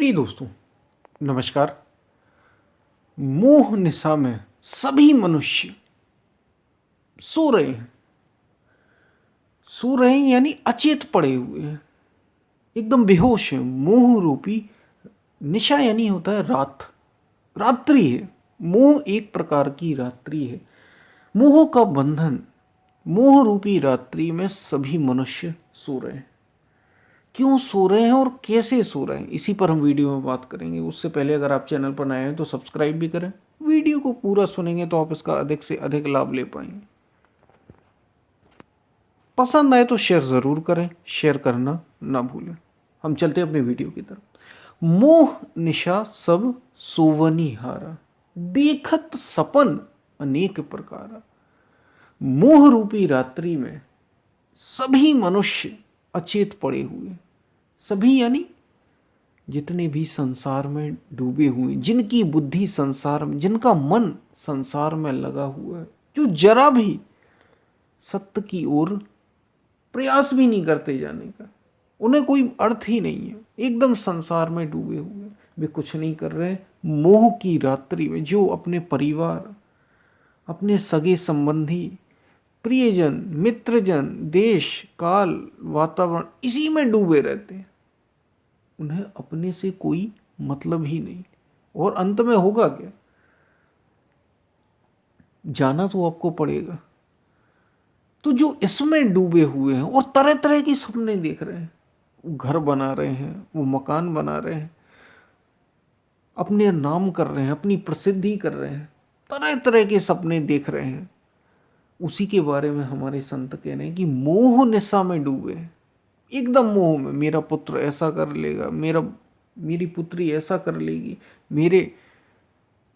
प्रिय दोस्तों, नमस्कार। मोह निशा में सभी मनुष्य सो रहे हैं। सो रहे हैं यानी अचेत पड़े हुए हैं, एकदम बेहोश हैं। मोह रूपी निशा यानी होता है रात, रात्रि है। मोह एक प्रकार की रात्रि है। मोह का बंधन, मोह रूपी रात्रि में सभी मनुष्य सो रहे हैं। क्यों सो रहे हैं और कैसे सो रहे हैं, इसी पर हम वीडियो में बात करेंगे। उससे पहले अगर आप चैनल पर नए हैं तो सब्सक्राइब भी करें। वीडियो को पूरा सुनेंगे तो आप इसका अधिक से अधिक लाभ ले पाएंगे। पसंद आए तो शेयर जरूर करें, शेयर करना ना भूलें। हम चलते हैं अपने वीडियो की तरफ। मोह निशा सब सोवनी हारा, देखत सपन अनेक प्रकारा। मोह रूपी रात्रि में सभी मनुष्य अचेत पड़े हुए। सभी यानी जितने भी संसार में डूबे हुए, जिनकी बुद्धि संसार में, जिनका मन संसार में लगा हुआ है, जो जरा भी सत्य की ओर प्रयास भी नहीं करते जाने का, उन्हें कोई अर्थ ही नहीं है, एकदम संसार में डूबे हुए, वे कुछ नहीं कर रहे। मोह की रात्रि में जो अपने परिवार, अपने सगे संबंधी, प्रियजन, मित्रजन, देश काल, वातावरण, इसी में डूबे रहते हैं, उन्हें अपने से कोई मतलब ही नहीं। और अंत में होगा क्या? जाना तो आपको पड़ेगा। तो जो इसमें डूबे हुए हैं और तरह तरह के सपने देख रहे हैं, वो घर बना रहे हैं, वो मकान बना रहे हैं, अपने नाम कर रहे हैं, अपनी प्रसिद्धि कर रहे हैं, तरह तरह के सपने देख रहे हैं, उसी के बारे में हमारे संत कह रहे हैं कि मोह निशा में डूबे हैं, एकदम मोह में। मेरा पुत्र ऐसा कर लेगा, मेरी पुत्री ऐसा कर लेगी, मेरे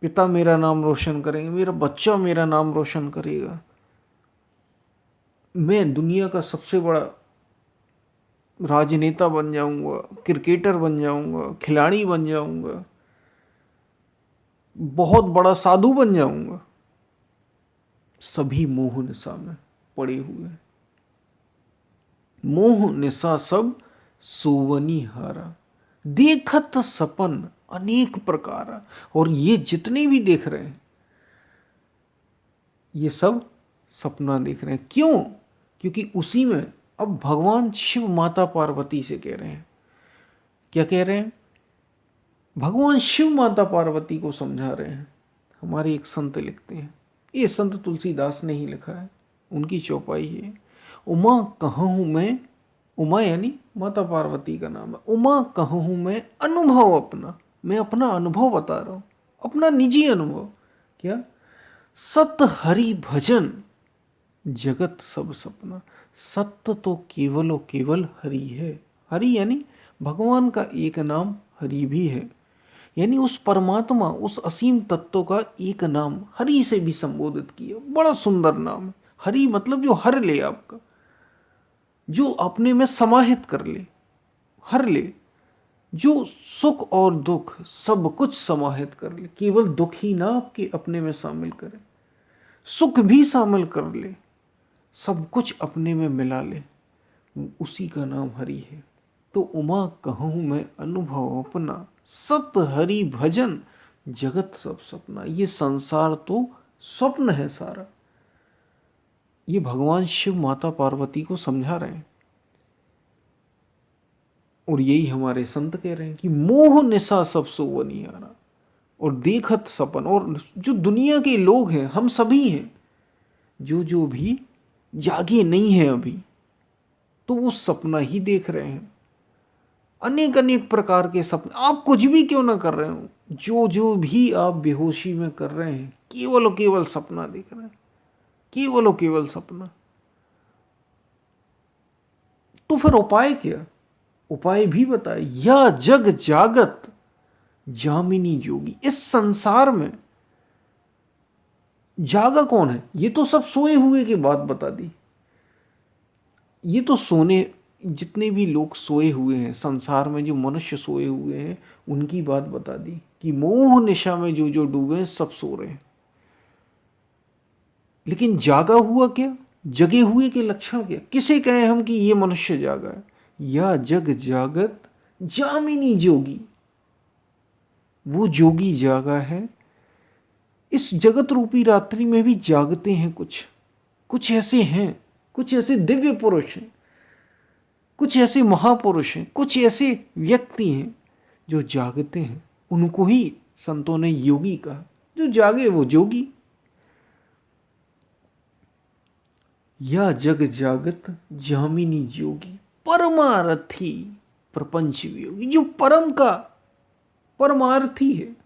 पिता मेरा नाम रोशन करेंगे, मेरा बच्चा मेरा नाम रोशन करेगा, मैं दुनिया का सबसे बड़ा राजनेता बन जाऊंगा, क्रिकेटर बन जाऊंगा, खिलाड़ी बन जाऊंगा, बहुत बड़ा साधु बन जाऊंगा। सभी मोह निशा में पड़े हुए हैं। मोह निशा सब सोवनी हारा, देखत सपन अनेक प्रकार। और ये जितने भी देख रहे हैं, ये सब सपना देख रहे हैं। क्यों? क्योंकि उसी में अब भगवान शिव माता पार्वती से कह रहे हैं। क्या कह रहे हैं? भगवान शिव माता पार्वती को समझा रहे हैं। हमारे एक संत लिखते हैं, ये संत तुलसीदास ने ही लिखा है, उनकी चौपाई है। उमा कहूँ मैं, उमा यानी माता पार्वती का नाम है। उमा कहूँ मैं अनुभव अपना, मैं अपना अनुभव बता रहा हूँ, अपना निजी अनुभव। क्या? सत हरि भजन जगत सब सपना। सत्य तो केवल और केवल हरि है। हरि यानी भगवान का एक नाम हरि भी है, यानी उस परमात्मा, उस असीम तत्व का एक नाम हरि से भी संबोधित किया। बड़ा सुंदर नाम है हरि, मतलब जो हर ले आपका, जो अपने में समाहित कर ले, हर ले, जो सुख और दुख सब कुछ समाहित कर ले। केवल दुख ही ना आपके अपने में शामिल करे, सुख भी शामिल कर ले, सब कुछ अपने में मिला ले, उसी का नाम हरि है। तो उमा कहूँ मैं अनुभव अपना, सत हरि भजन जगत सब सपना। ये संसार तो स्वप्न है सारा। ये भगवान शिव माता पार्वती को समझा रहे हैं। और यही हमारे संत कह रहे हैं कि मोह निशा सब सोवनी हारा और देखत सपन। और जो दुनिया के लोग हैं, हम सभी हैं, जो भी जागे नहीं है अभी, तो वो सपना ही देख रहे हैं। अनेक अनेक प्रकार के सपने। आप कुछ भी क्यों ना कर रहे हो, जो भी आप बेहोशी में कर रहे हैं, केवल और केवल सपना देख रहे हैं, केवल और केवल सपना। तो फिर उपाय क्या? उपाय भी बताए। या जग जागत जामिनी जोगी। इस संसार में जागा कौन है? ये तो सब सोए हुए की बात बता दी। ये तो सोने, जितने भी लोग सोए हुए हैं संसार में, जो मनुष्य सोए हुए हैं, उनकी बात बता दी कि मोह निशा में जो जो डूबे हैं सब सो रहे हैं। लेकिन जागा हुआ क्या? जगे हुए के लक्षण क्या? किसे कहें हम कि ये मनुष्य जागा है? या जग जागत जामिनी जोगी। वो जोगी जागा है। इस जगत रूपी रात्रि में भी जागते हैं कुछ ऐसे हैं, कुछ ऐसे दिव्य पुरुष हैं, कुछ ऐसे महापुरुष हैं, कुछ ऐसे व्यक्ति हैं जो जागते हैं। उनको ही संतों ने योगी कहा। जो जागे वो जोगी। या जग जागत जामिनी जोगी, परमारथी प्रपंच वियोगी। जो परम का परमार्थी है,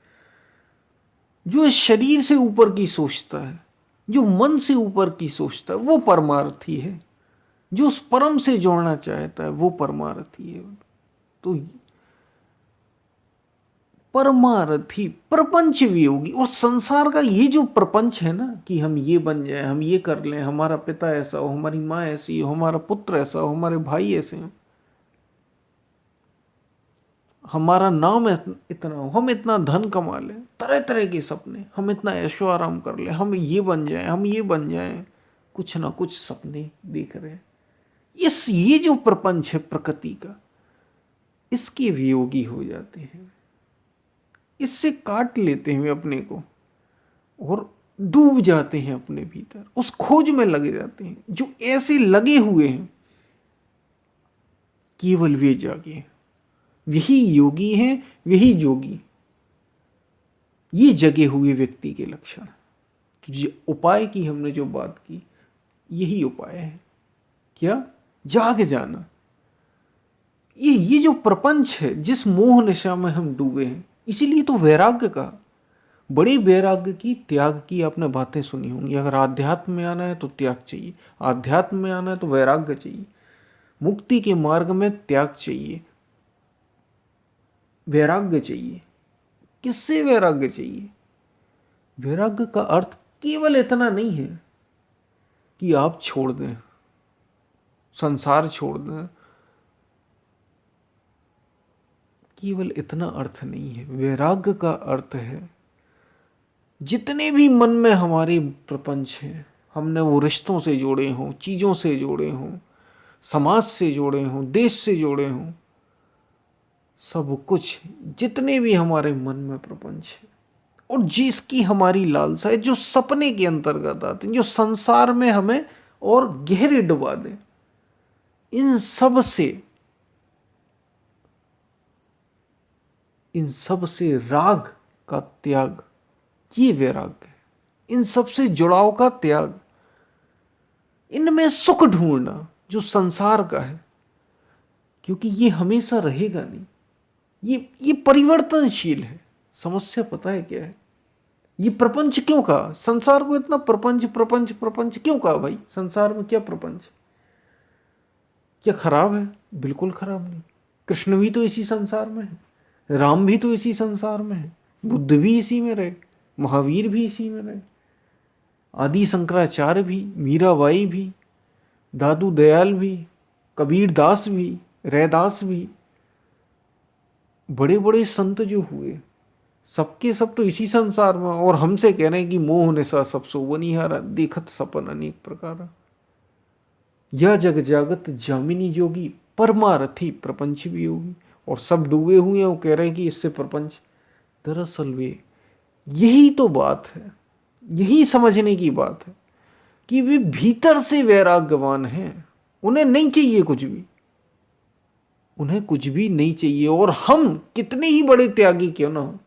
जो इस शरीर से ऊपर की सोचता है, जो मन से ऊपर की सोचता है, वो परमार्थी है। जो उस परम से जोड़ना चाहता है वो परमार्थी है। तो परमार्थी प्रपंच वियोगी। और संसार का ये जो प्रपंच है ना, कि हम ये बन जाए, हम ये कर लें, हमारा पिता ऐसा हो, हमारी माँ ऐसी हो, हमारा पुत्र ऐसा हो, हमारे भाई ऐसे हो, हमारा नाम इतना हो, हम इतना धन कमा लें, तरह तरह के सपने, हम इतना ऐशो आराम कर लें, हम ये बन जाएं, हम ये बन जाएं। कुछ ना कुछ सपने देख रहे हैं। ये जो प्रपंच है प्रकृति का, इसके वियोगी हो जाते हैं। इससे काट लेते हैं अपने को और डूब जाते हैं अपने भीतर, उस खोज में लगे जाते हैं। जो ऐसे लगे हुए हैं, केवल वे जागे हैं, वही योगी हैं, वही जोगी। ये जगे हुए व्यक्ति के लक्षण। तो ये उपाय की हमने जो बात की, यही उपाय है। क्या? जाग जाना। ये जो प्रपंच है, जिस मोह निशा में हम डूबे हैं, इसीलिए तो वैराग्य का, बड़े वैराग्य की, त्याग की आपने बातें सुनी होंगी। अगर आध्यात्म में आना है तो त्याग चाहिए, आध्यात्म में आना है तो वैराग्य चाहिए, मुक्ति के मार्ग में त्याग चाहिए, वैराग्य चाहिए। किससे वैराग्य चाहिए? वैराग्य का अर्थ केवल इतना नहीं है कि आप छोड़ दें, संसार छोड़ दें, केवल इतना अर्थ नहीं है। वैराग्य का अर्थ है जितने भी मन में हमारे प्रपंच हैं, हमने वो रिश्तों से जोड़े हों, चीज़ों से जोड़े हों, समाज से जोड़े हों, देश से जोड़े हों, सब कुछ जितने भी हमारे मन में प्रपंच है और जिसकी हमारी लालसा है, जो सपने के अंतर्गत आते हैं, जो संसार में हमें और गहरे डुबा दें, इन सब से राग का त्याग, ये वैराग्य है। इन सब से जुड़ाव का त्याग, इनमें सुख ढूंढना जो संसार का है, क्योंकि ये हमेशा रहेगा नहीं, ये परिवर्तनशील है। समस्या पता है क्या है? ये प्रपंच क्यों कहा? संसार को इतना प्रपंच प्रपंच प्रपंच क्यों कहा भाई? संसार में क्या प्रपंच? क्या खराब है? बिल्कुल खराब नहीं। कृष्ण भी तो इसी संसार में है, राम भी तो इसी संसार में है, बुद्ध भी इसी में रहे, महावीर भी इसी में रहे, आदि शंकराचार्य भी, मीराबाई भी, दादू दयाल भी, कबीर दास भी, रैदास भी, बड़े बड़े संत जो हुए, सबके सब तो इसी संसार में। और हमसे कह रहे हैं कि मोह निशा सब सो बनिहारा, देखत सपन अनेक प्रकार। यह जग जागत जामिनी जोगी, परमारथी प्रपंच भी होगी। और सब डूबे हुए हैं, वो कह रहे हैं कि इससे प्रपंच। दरअसल वे, यही तो बात है, यही समझने की बात है कि वे भीतर से वैराग्यवान हैं। उन्हें नहीं चाहिए कुछ भी, उन्हें कुछ भी नहीं चाहिए। और हम कितने ही बड़े त्यागी क्यों ना हो,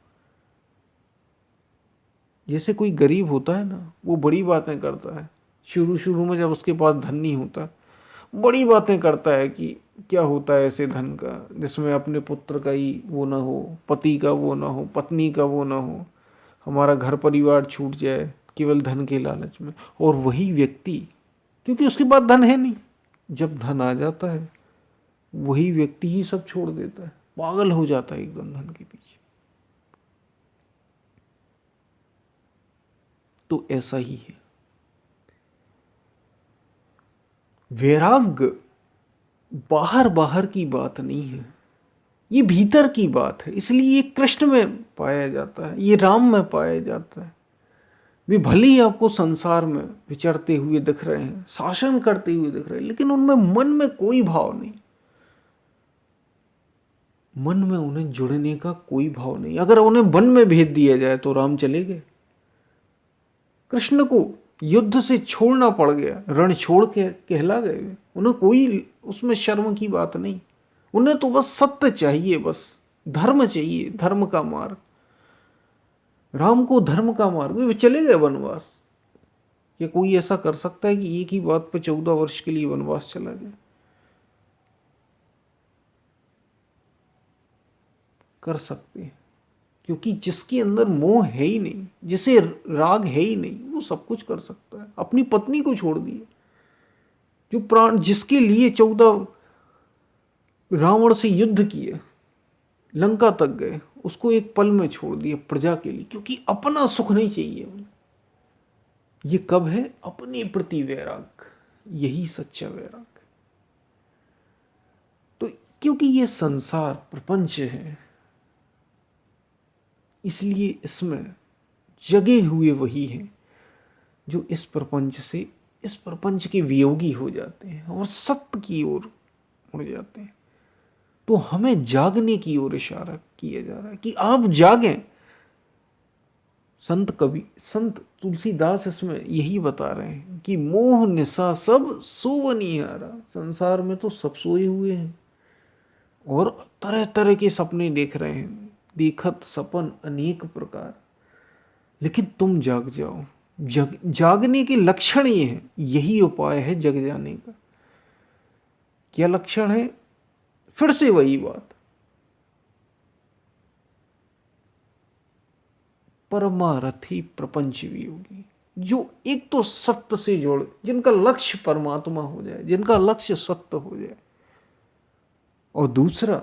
जैसे कोई गरीब होता है ना, वो बड़ी बातें करता है शुरू शुरू में, जब उसके पास धन नहीं होता, बड़ी बातें करता है कि क्या होता है ऐसे धन का, जिसमें अपने पुत्र का ही वो ना हो, पति का वो ना हो, पत्नी का वो ना हो, हमारा घर परिवार छूट जाए केवल धन के लालच में। और वही व्यक्ति, क्योंकि उसके पास धन है नहीं, जब धन आ जाता है वही व्यक्ति ही सब छोड़ देता है, पागल हो जाता है एकदम धन के पीछे। तो ऐसा ही है वैराग्य। बाहर बाहर की बात नहीं है, ये भीतर की बात है। इसलिए ये कृष्ण में पाया जाता है, ये राम में पाया जाता है। वे भले ही आपको संसार में विचरते हुए दिख रहे हैं, शासन करते हुए दिख रहे हैं, लेकिन उनमें मन में कोई भाव नहीं। मन में उन्हें जुड़ने का कोई भाव नहीं। अगर उन्हें वन में भेज दिया जाए तो राम चले गए। कृष्ण को युद्ध से छोड़ना पड़ गया, रण छोड़ के कहला गए। उन्हें कोई उसमें शर्म की बात नहीं। उन्हें तो बस सत्य चाहिए, बस धर्म चाहिए, धर्म का मार्ग। राम को धर्म का मार्ग, वे चले गए वनवास। क्या कोई ऐसा कर सकता है कि एक ही बात पे 14 वर्ष के लिए वनवास चला जाए? कर सकते हैं, क्योंकि जिसके अंदर मोह है ही नहीं, जिसे राग है ही नहीं, वो सब कुछ कर सकता है। अपनी पत्नी को छोड़ दिए, जो प्राण जिसके लिए 14 रावण से युद्ध किए, लंका तक गए, उसको एक पल में छोड़ दिया प्रजा के लिए, क्योंकि अपना सुख नहीं चाहिए उन्हें। ये कब है? अपने प्रति वैराग, यही सच्चा वैराग। तो क्योंकि ये संसार प्रपंच है, इसलिए इसमें जगे हुए वही हैं जो इस प्रपंच से, इस प्रपंच के वियोगी हो जाते हैं और सत्य की ओर मुड़ जाते हैं। तो हमें जागने की ओर इशारा किया जा रहा है कि आप जागें। संत तुलसीदास इसमें यही बता रहे हैं कि मोह निशा सब सोवनिहारा। संसार में तो सब सोए हुए हैं और तरह तरह के सपने देख रहे हैं, देखत सपन अनेक प्रकार। लेकिन तुम जाग जाओ। जागने के लक्षण ये हैं, यही उपाय है जग जाने का। क्या लक्षण है? फिर से वही बात, परमारथी प्रपंच वियोगी, जो एक तो सत्य से जोड़, जिनका लक्ष्य परमात्मा हो जाए, जिनका लक्ष्य सत्य हो जाए, और दूसरा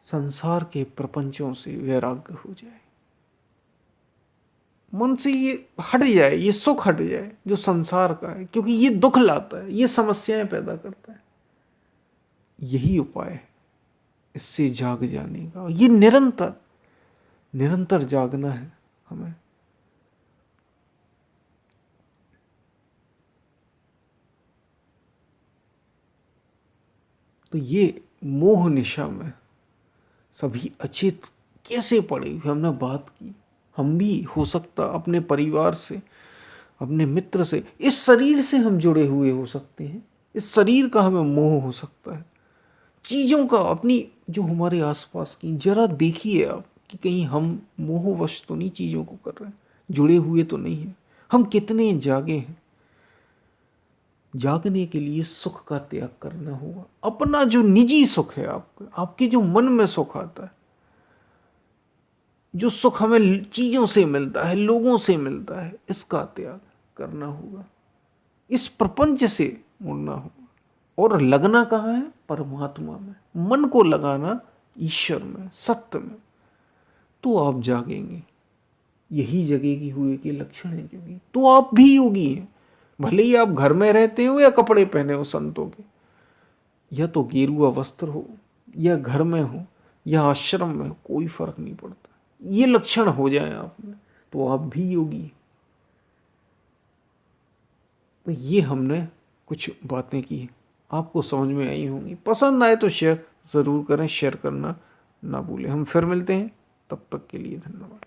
संसार के प्रपंचों से वैराग्य हो जाए। मन से ये हट जाए, ये सुख हट जाए जो संसार का है, क्योंकि ये दुख लाता है, ये समस्याएं पैदा करता है। यही उपाय है इससे जाग जाने का। ये निरंतर निरंतर जागना है हमें। तो ये मोह निशा में सभी अचेत कैसे पड़े हुए, हमने बात की। हम भी हो सकता अपने परिवार से, अपने मित्र से, इस शरीर से हम जुड़े हुए हो सकते हैं। इस शरीर का हमें मोह हो सकता है। चीज़ों का, अपनी जो हमारे आसपास की, जरा देखिए आप कि कहीं हम मोहवश तो नहीं चीज़ों को कर रहे हैं, जुड़े हुए तो नहीं हैं। हम कितने जागे हैं। जागने के लिए सुख का त्याग करना होगा। अपना जो निजी सुख है, आपका, आपके जो मन में सुख आता है, जो सुख हमें चीज़ों से मिलता है, लोगों से मिलता है, इसका त्याग करना होगा। इस प्रपंच से मुड़ना होगा। और लगना कहाँ है? परमात्मा में। मन को लगाना ईश्वर में, सत्य में। तो आप जागेंगे। यही जगेगी हुए के लक्षण है योगी। तो आप भी योगी हैं, भले ही आप घर में रहते हो या कपड़े पहने हो संतों के, या तो गेरुआ वस्त्र हो, या घर में हो, या आश्रम में हो, कोई फर्क नहीं पड़ता। ये लक्षण हो जाए आप में तो आप भी योगी। तो ये हमने कुछ बातें की, आपको समझ में आई होंगी। पसंद आए तो शेयर ज़रूर करें, शेयर करना ना भूलें। हम फिर मिलते हैं, तब तक के लिए धन्यवाद।